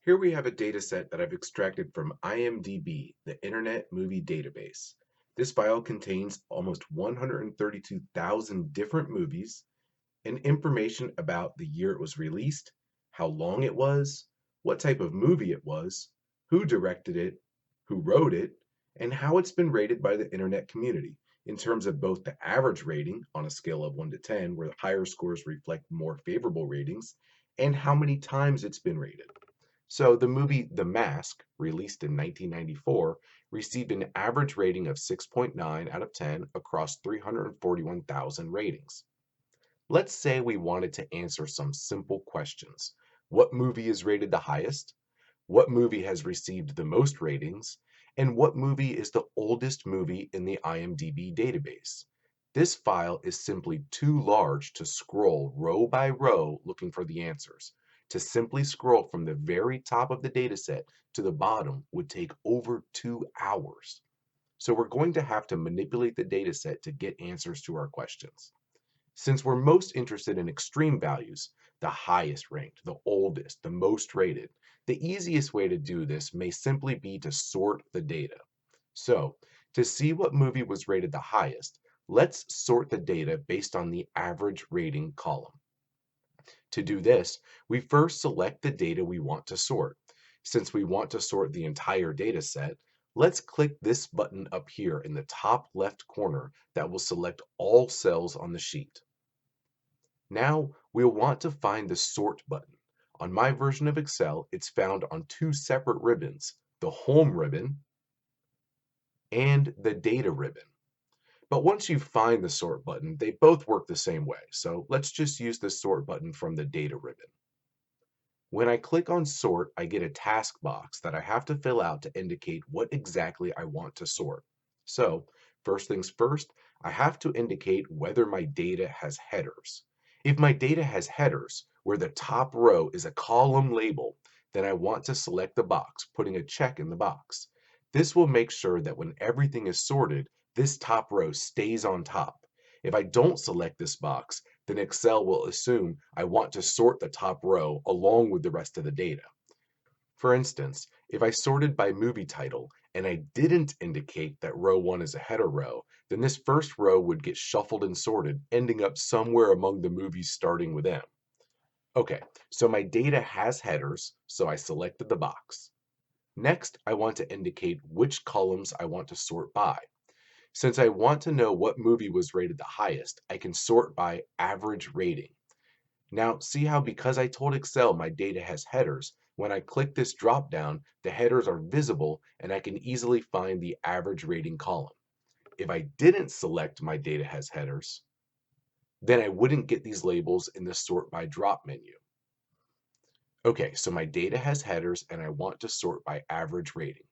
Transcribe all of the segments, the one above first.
Here we have a dataset that I've extracted from IMDb, the Internet Movie Database. This file contains almost 132,000 different movies and information about the year it was released, how long it was, what type of movie it was, who directed it, who wrote it, and how it's been rated by the internet community in terms of both the average rating on a scale of 1 to 10, where higher scores reflect more favorable ratings, and how many times it's been rated. So the movie The Mask, released in 1994, received an average rating of 6.9 out of 10 across 341,000 ratings. Let's say we wanted to answer some simple questions. What movie is rated the highest? What movie has received the most ratings? And what movie is the oldest movie in the IMDb database? This file is simply too large to scroll row by row looking for the answers. To simply scroll from the very top of the dataset to the bottom would take over 2 hours. So we're going to have to manipulate the dataset to get answers to our questions. Since we're most interested in extreme values, the highest ranked, the oldest, the most rated, the easiest way to do this may simply be to sort the data. So, to see what movie was rated the highest, let's sort the data based on the average rating column. To do this, we first select the data we want to sort. Since we want to sort the entire data set, let's click this button up here in the top left corner that will select all cells on the sheet. Now we'll want to find the Sort button. On my version of Excel, it's found on two separate ribbons, the Home ribbon and the Data ribbon. But once you find the Sort button, they both work the same way. So let's just use the Sort button from the Data ribbon. When I click on Sort, I get a task box that I have to fill out to indicate what exactly I want to sort. So, first things first, I have to indicate whether my data has headers. If my data has headers, where the top row is a column label, then I want to select the box, putting a check in the box. This will make sure that when everything is sorted, this top row stays on top. If I don't select this box, then Excel will assume I want to sort the top row along with the rest of the data. For instance, if I sorted by movie title and I didn't indicate that row 1 is a header row, then this first row would get shuffled and sorted, ending up somewhere among the movies starting with M. Okay, so my data has headers, so I selected the box. Next, I want to indicate which columns I want to sort by. Since I want to know what movie was rated the highest, I can sort by average rating. Now, see how because I told Excel my data has headers, when I click this drop down, the headers are visible and I can easily find the average rating column. If I didn't select my data has headers, then I wouldn't get these labels in the sort by drop menu. Okay, so my data has headers and I want to sort by average rating.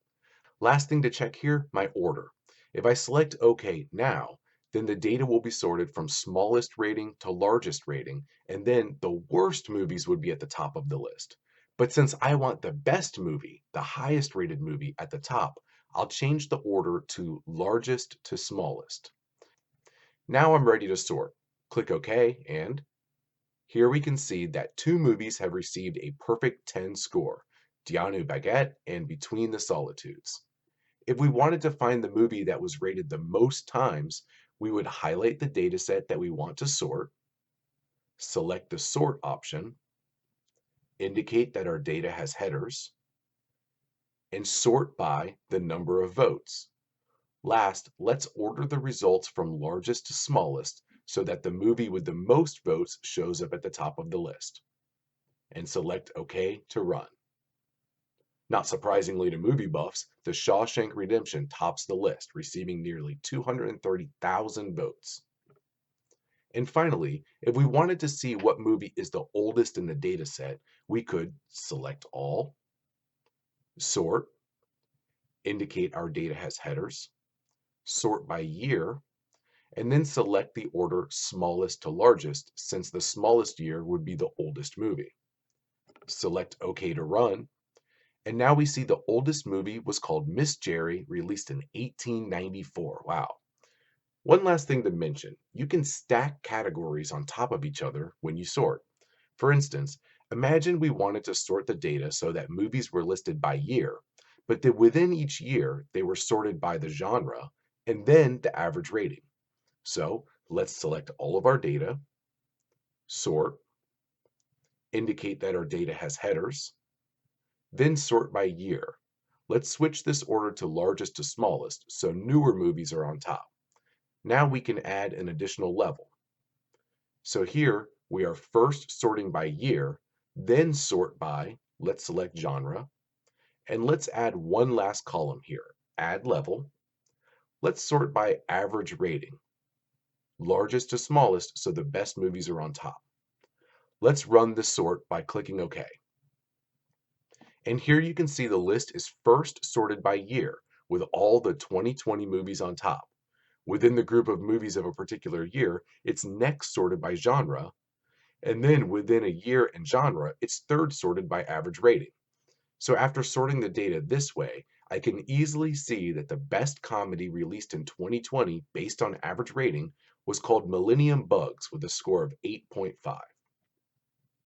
Last thing to check here, my order. If I select OK now, then the data will be sorted from smallest rating to largest rating, and then the worst movies would be at the top of the list. But since I want the best movie, the highest rated movie at the top, I'll change the order to largest to smallest. Now I'm ready to sort. Click OK, and here we can see that two movies have received a perfect 10 score, Dianu Baguette and Between the Solitudes. If we wanted to find the movie that was rated the most times, we would highlight the dataset that we want to sort, select the Sort option, indicate that our data has headers, and sort by the number of votes. Last, let's order the results from largest to smallest so that the movie with the most votes shows up at the top of the list, and select OK to run. Not surprisingly to movie buffs, The Shawshank Redemption tops the list, receiving nearly 230,000 votes. And finally, if we wanted to see what movie is the oldest in the dataset, we could select all, sort, indicate our data has headers, sort by year, and then select the order smallest to largest, since the smallest year would be the oldest movie. Select OK to run, and now we see the oldest movie was called Miss Jerry, released in 1894. Wow. One last thing to mention, you can stack categories on top of each other when you sort. For instance, Imagine we wanted to sort the data so that movies were listed by year, but that within each year they were sorted by the genre and then the average rating. So let's select all of our data, sort, indicate that our data has headers, then sort by year. Let's switch this order to largest to smallest so newer movies are on top. Now we can add an additional level. So here we are first sorting by year, then sort by, let's select genre, and let's add one last column here, add level. Let's sort by average rating, largest to smallest so the best movies are on top. Let's run the sort by clicking OK. And here you can see the list is first sorted by year with all the 2020 movies on top. Within the group of movies of a particular year, it's next sorted by genre, and then within a year and genre, it's third sorted by average rating. So after sorting the data this way, I can easily see that the best comedy released in 2020 based on average rating was called Millennium Bugs with a score of 8.5.